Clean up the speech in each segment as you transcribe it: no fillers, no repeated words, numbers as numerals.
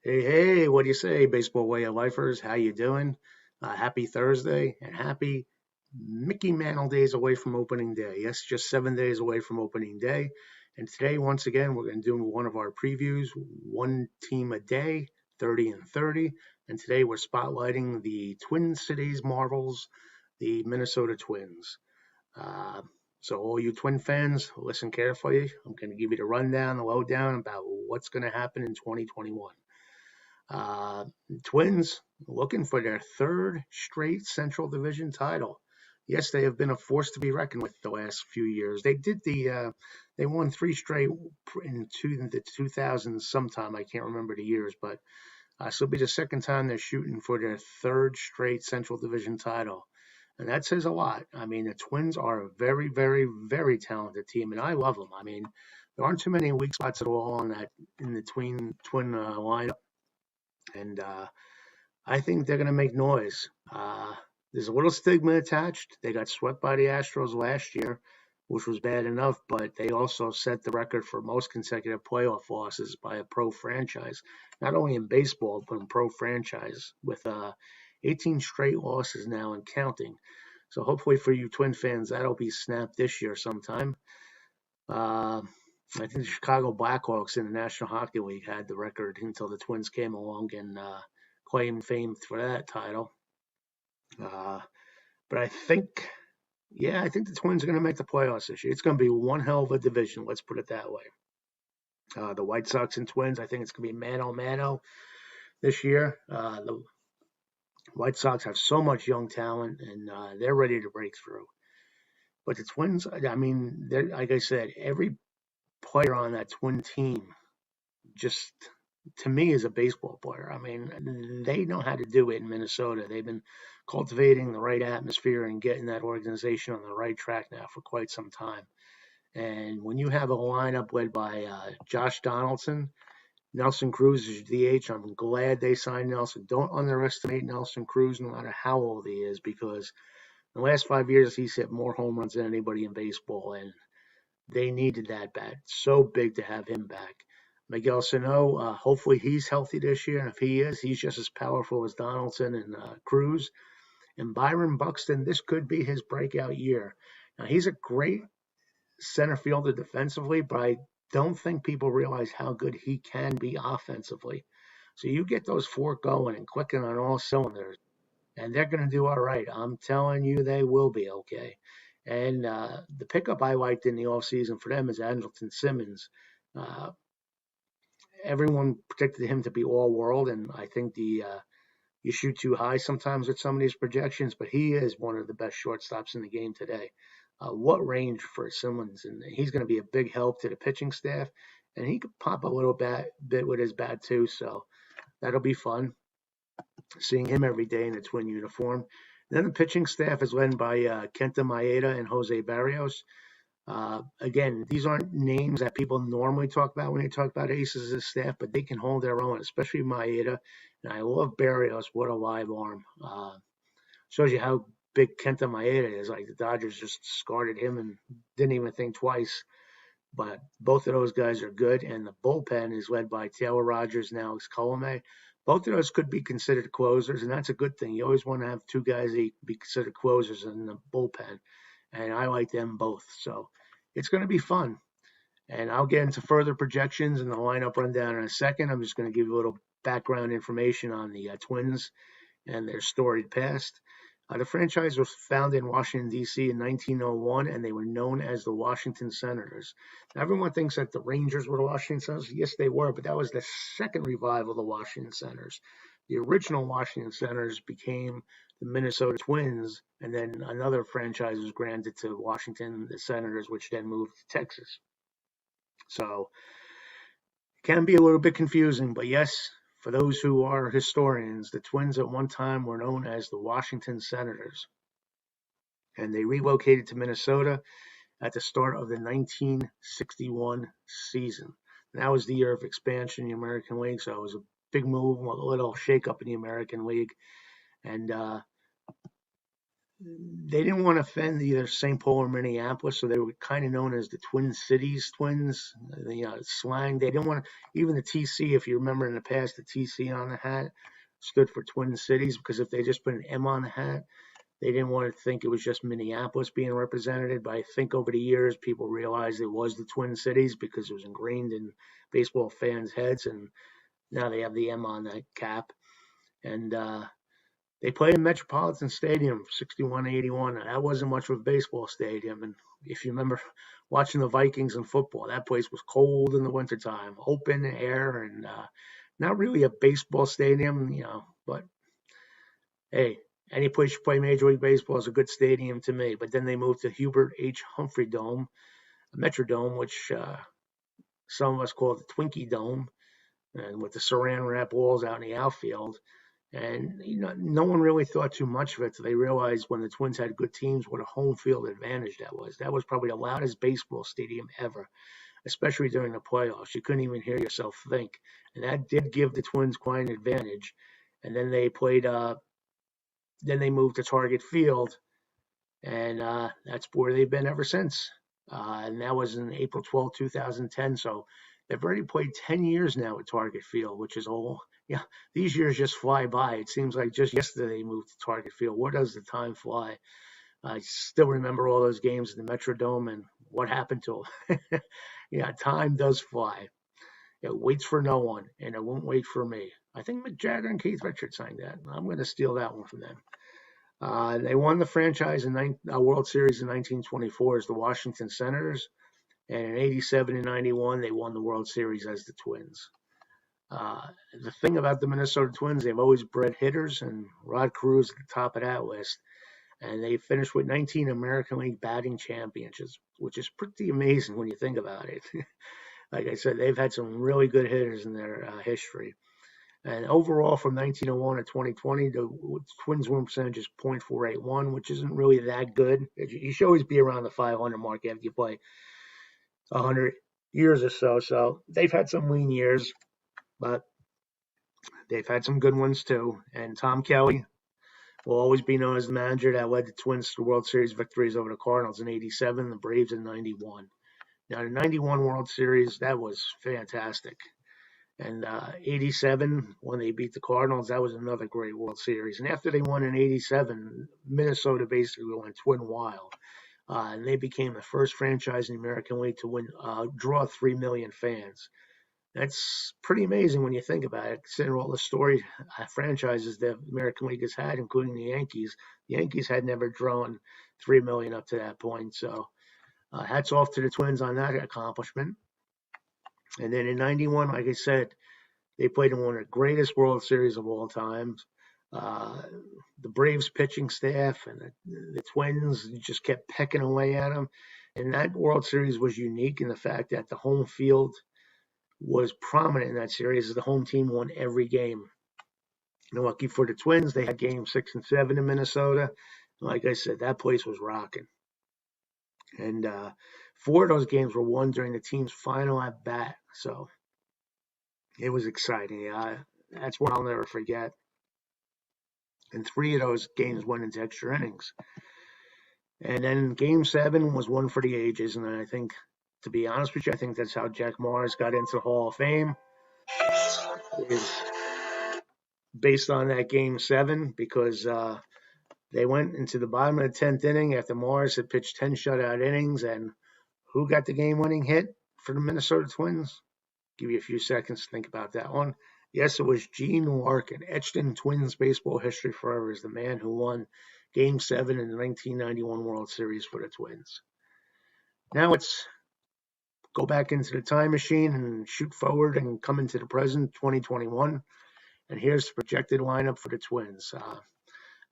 Hey, hey, what do you say, baseball way of lifers? How you doing? Happy Thursday and happy Mickey Mantle days away from opening day. Yes, just 7 days away from opening day. And today, once again, we're going to do one of our previews, one team a day, 30 and 30. And today we're spotlighting the Twin Cities Marvels, the Minnesota Twins. Uh, so all you Twin fans, listen carefully. I'm going to give you the rundown, the lowdown about what's going to happen in 2021. Uh, Twins looking for their third straight Central Division title. Yes, they have been a force to be reckoned with the last few years. They won three straight in the 2000s sometime. I can't remember the years, but this will be the second time they're shooting for their third straight Central Division title. And that says a lot. I mean, the Twins are a very, very, very talented team, and I love them. I mean, there aren't too many weak spots at all in the twin lineup, and I think they're going to make noise. There's a little stigma attached. They got swept by the Astros last year, which was bad enough, but they also set the record for most consecutive playoff losses by a pro franchise, not only in baseball, but in pro franchise, with 18 straight losses now and counting. So hopefully for you Twin fans, that'll be snapped this year sometime. Uh, I think the Chicago Blackhawks in the National Hockey League had the record until the Twins came along and claimed fame for that title. Uh, but I think the Twins are going to make the playoffs this year. It's going to be one hell of a division. Let's put it that way. The White Sox and Twins, I think it's going to be mano mano this year. The White Sox have so much young talent, and they're ready to break through. But the Twins, I mean, like I said, every player on that Twin team just to me is a baseball player. I mean, they know how to do it in Minnesota. They've been cultivating the right atmosphere and getting that organization on the right track now for quite some time. And when you have a lineup led by Josh Donaldson, Nelson Cruz is DH. I'm glad they signed Nelson. Don't underestimate Nelson Cruz, no matter how old he is, because in the last 5 years he's hit more home runs than anybody in baseball, and they needed that bat. So big to have him back. Miguel Sano, hopefully he's healthy this year. And if he is, he's just as powerful as Donaldson and Cruz. And Byron Buxton, this could be his breakout year. Now, he's a great center fielder defensively, but I don't think people realize how good he can be offensively. So you get those four going and clicking on all cylinders, and they're going to do all right. I'm telling you, they will be okay. And the pickup I liked in the offseason for them is Andrelton Simmons. Uh, Everyone predicted him to be all world, and I think the you shoot too high sometimes with some of these projections, but he is one of the best shortstops in the game today. What range for Simmons, and he's going to be a big help to the pitching staff, and he could pop a little bit with his bat too, so that'll be fun seeing him every day in a Twin uniform. And then the pitching staff is led by Kenta Maeda and Jose Barrios. Again, these aren't names that people normally talk about when they talk about aces as staff, but they can hold their own, especially Maeda. And I love Barrios. What a live arm. Shows you how big Kenta Maeda is. Like the Dodgers just discarded him and didn't even think twice. But both of those guys are good. And the bullpen is led by Taylor Rogers and Alex Colomé. Both of those could be considered closers, and that's a good thing. You always want to have two guys that be considered closers in the bullpen. And I like them both. So it's going to be fun. And I'll get into further projections and the lineup rundown in a second. I'm just going to give you a little background information on the Twins and their storied past. The franchise was founded in Washington, D.C. in 1901, and they were known as the Washington Senators. Now, everyone thinks that the Rangers were the Washington Senators. Yes, they were, but that was the second revival of the Washington Senators. The original Washington Senators became the Minnesota Twins, and then another franchise was granted to Washington, the Senators, which then moved to Texas. So it can be a little bit confusing, but yes, for those who are historians, the Twins at one time were known as the Washington Senators, and they relocated to Minnesota at the start of the 1961 season. And that was the year of expansion in the American League, so it was a big move, a little shakeup in the American League. And they didn't want to offend either St. Paul or Minneapolis, so they were kind of known as the Twin Cities Twins. Slang. They didn't want to, even the TC, if you remember in the past, the TC on the hat stood for Twin Cities because if they just put an M on the hat, they didn't want to think it was just Minneapolis being represented. But I think over the years, people realized it was the Twin Cities because it was ingrained in baseball fans' heads, and now they have the M on the cap. And they played in Metropolitan Stadium, 61-81. That wasn't much of a baseball stadium. And if you remember watching the Vikings in football, that place was cold in the wintertime, open air, and not really a baseball stadium, but hey, any place you play Major League Baseball is a good stadium to me. But then they moved to Hubert H. Humphrey Dome, a Metrodome, which some of us call the Twinkie Dome, and with the saran wrap walls out in the outfield. And no one really thought too much of it. So they realized when the Twins had good teams, what a home field advantage that was. That was probably the loudest baseball stadium ever, especially during the playoffs. You couldn't even hear yourself think, and that did give the Twins quite an advantage. And then they played. Then they moved to Target Field, and that's where they've been ever since. And that was in April 12, 2010. So they've already played 10 years now at Target Field, which is all. Yeah, these years just fly by. It seems like just yesterday they moved to Target Field. Where does the time fly? I still remember all those games in the Metrodome and what happened to them. Yeah, time does fly. It waits for no one, and it won't wait for me. I think Mick Jagger and Keith Richards sang that. I'm going to steal that one from them. They won the franchise in World Series in 1924 as the Washington Senators, and in 87 and 91 they won the World Series as the Twins. The thing about the Minnesota Twins, they've always bred hitters, and Rod Carew is at the top of that list. And they finished with 19 American League batting championships, which is pretty amazing when you think about it. Like I said, they've had some really good hitters in their history. And overall, from 1901 to 2020, the Twins win percentage is .481, which isn't really that good. You should always be around the 500 mark after you play 100 years or so. So they've had some lean years, but they've had some good ones too. And Tom Kelly will always be known as the manager that led the Twins to World Series victories over the Cardinals in 87, the Braves in 91. Now, the 91 World Series, that was fantastic. And 87, when they beat the Cardinals, that was another great World Series. And after they won in 87, Minnesota basically went twin wild. And they became the first franchise in the American League to draw 3 million fans. That's pretty amazing when you think about it, considering all the storied franchises the American League has had, including the Yankees. The Yankees had never drawn 3 million up to that point. So hats off to the Twins on that accomplishment. And then in 91, like I said, they played in one of the greatest World Series of all time. The Braves pitching staff and the Twins just kept pecking away at them. And that World Series was unique in the fact that the home field was prominent in that series as the home team won every game. And lucky for the Twins, they had games 6 and 7 in Minnesota. Like I said, that place was rocking. And 4 of those games were won during the team's final at bat. So it was exciting. That's one I'll never forget. And 3 of those games went into extra innings. And then Game 7 was one for the ages. And I think, to be honest with you, I think that's how Jack Morris got into the Hall of Fame. Is based on that Game 7 because they went into the bottom of the 10th inning after Morris had pitched 10 shutout innings. And who got the game-winning hit for the Minnesota Twins? Give you a few seconds to think about that one. Yes, it was Gene Larkin, etched in Twins baseball history forever as the man who won Game 7 in the 1991 World Series for the Twins. Now let's go back into the time machine and shoot forward and come into the present, 2021. And here's the projected lineup for the Twins.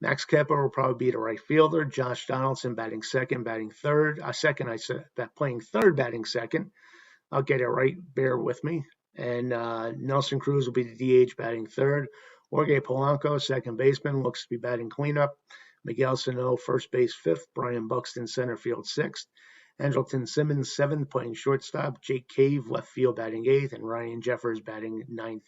Max Kepler will probably be the right fielder. Josh Donaldson batting second, batting third. Second, I said that playing third, batting second. I'll get it right. Bear with me. And Nelson Cruz will be the DH batting third. Jorge Polanco, second baseman, looks to be batting cleanup. Miguel Sano, first base fifth. Brian Buxton, center field sixth. Andrelton Simmons, seventh, playing shortstop. Jake Cave, left field, batting eighth. And Ryan Jeffers batting ninth.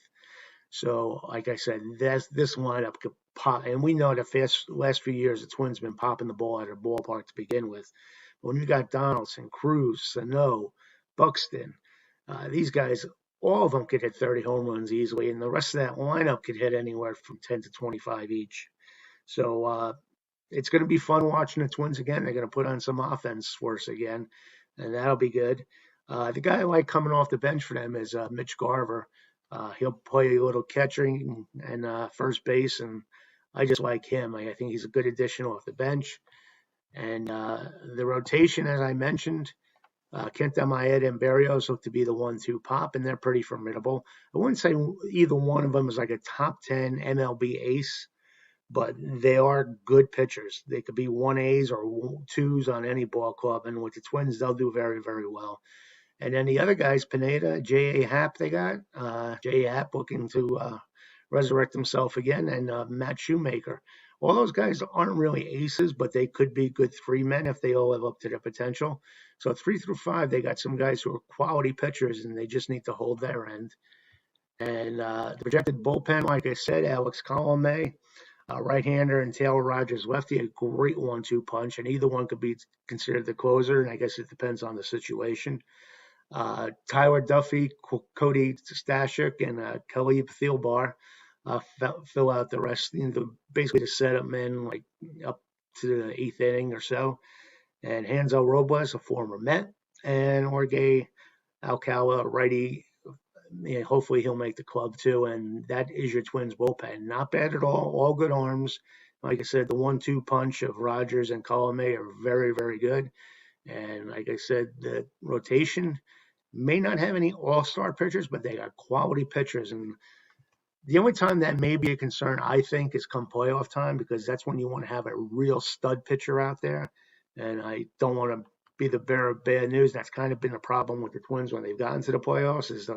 So, like I said, this lineup could pop, and we know the last few years the Twins been popping the ball out of the ballpark to begin with. But when you got Donaldson, Cruz, Sano, Buxton, these guys, all of them could hit 30 home runs easily, and the rest of that lineup could hit anywhere from 10 to 25 each. So it's going to be fun watching the Twins again. They're going to put on some offense for us again, and that'll be good. The guy I like coming off the bench for them is Mitch Garver. He'll play a little catching and first base, and I just like him. I think he's a good addition off the bench. And the rotation, as I mentioned, Kenta Maeda and Berrios look to be the 1-2 pop, and they're pretty formidable. I wouldn't say either one of them is like a top 10 MLB ace, but they are good pitchers. They could be 1As or 2s on any ball club, and with the Twins, they'll do very, very well. And then the other guys, Pineda, J.A. Happ, they got. J.A. Happ looking to resurrect himself again, and Matt Shoemaker. All those guys aren't really aces, but they could be good 3 men if they all live up to their potential. So 3 through 5, they got some guys who are quality pitchers, and they just need to hold their end. And the projected bullpen, like I said, Alex Colomé, right-hander, and Taylor Rogers lefty, a great 1-2 punch, and either one could be considered the closer, and I guess it depends on the situation. Tyler Duffy, Cody Stashik, and Khalib Thielbar fill out the rest, basically the setup men, like up to the 8th inning or so. And Hansel Robles, a former Met, and Jorge Alcala, righty. Hopefully he'll make the club too. And that is your Twins bullpen. Not bad at all good arms. Like I said, the 1-2 punch of Rogers and Colomé are very, very good. And like I said, the rotation may not have any all-star pitchers, but they got quality pitchers. And the only time that may be a concern, I think, is come playoff time, because that's when you want to have a real stud pitcher out there. And I don't want to be the bearer of bad news. That's kind of been a problem with the Twins when they've gotten to the playoffs, is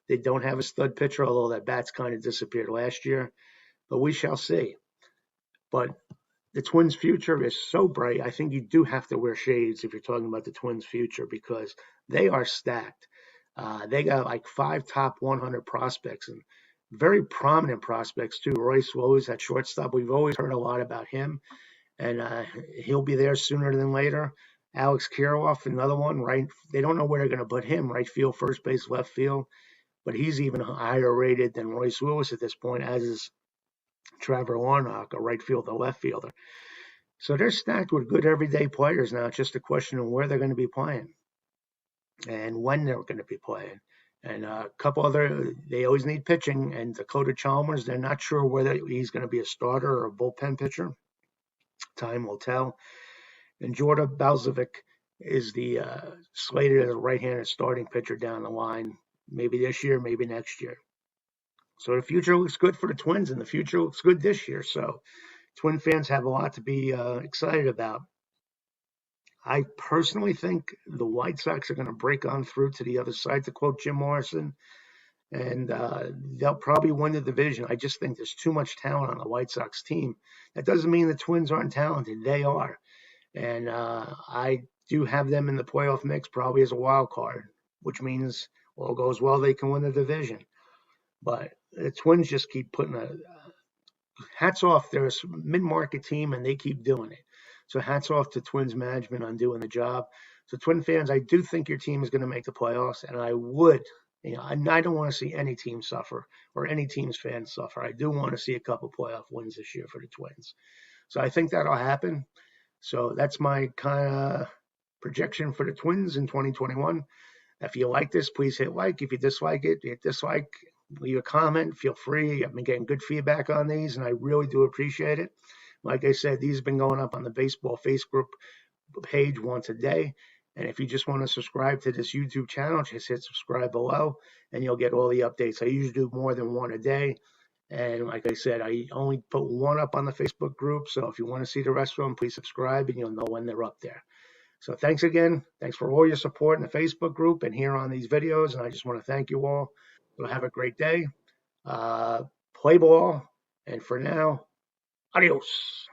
they don't have a stud pitcher, although that bat's kind of disappeared last year. But we shall see. But the Twins' future is so bright, I think you do have to wear shades if you're talking about the Twins' future, because they are stacked. They got like 5 top 100 prospects, and very prominent prospects too. Royce Rose at shortstop. We've always heard a lot about him, and he'll be there sooner than later. Alex Kirilloff, another one, right? They don't know where they're going to put him, right field, first base, left field, but he's even higher rated than Royce Lewis at this point, as is Trevor Warnock, a right fielder, left fielder. So they're stacked with good everyday players now. It's just a question of where they're going to be playing and when they're going to be playing. And a couple other, they always need pitching. And Dakota Chalmers, they're not sure whether he's going to be a starter or a bullpen pitcher. Time will tell. And Jordan Balzovic is the slated as a right-handed starting pitcher down the line, maybe this year, maybe next year. So the future looks good for the Twins, and the future looks good this year. So Twin fans have a lot to be excited about. I personally think the White Sox are going to break on through to the other side, to quote Jim Morrison, and they'll probably win the division. I just think there's too much talent on the White Sox team. That doesn't mean the Twins aren't talented. They are. And I do have them in the playoff mix, probably as a wild card, which means all goes well, they can win the division. But the Twins just keep putting hats off. They're a mid-market team, and they keep doing it. So hats off to Twins management on doing the job. So Twin fans, I do think your team is going to make the playoffs, and I would, I don't want to see any team suffer or any team's fans suffer. I do want to see a couple playoff wins this year for the Twins. So I think that'll happen. So that's my kind of projection for the Twins in 2021. If you like this, please hit like. If you dislike it, hit dislike. Leave a comment. Feel free. I've been getting good feedback on these, and I really do appreciate it. Like I said, these have been going up on the Baseball Facebook page once a day. And if you just want to subscribe to this YouTube channel, just hit subscribe below, and you'll get all the updates. I usually do more than one a day. And like I said, I only put one up on the Facebook group. So if you want to see the rest of them, please subscribe, and you'll know when they're up there. So thanks again. Thanks for all your support in the Facebook group and here on these videos. And I just want to thank you all. So have a great day. Play ball. And for now, adios.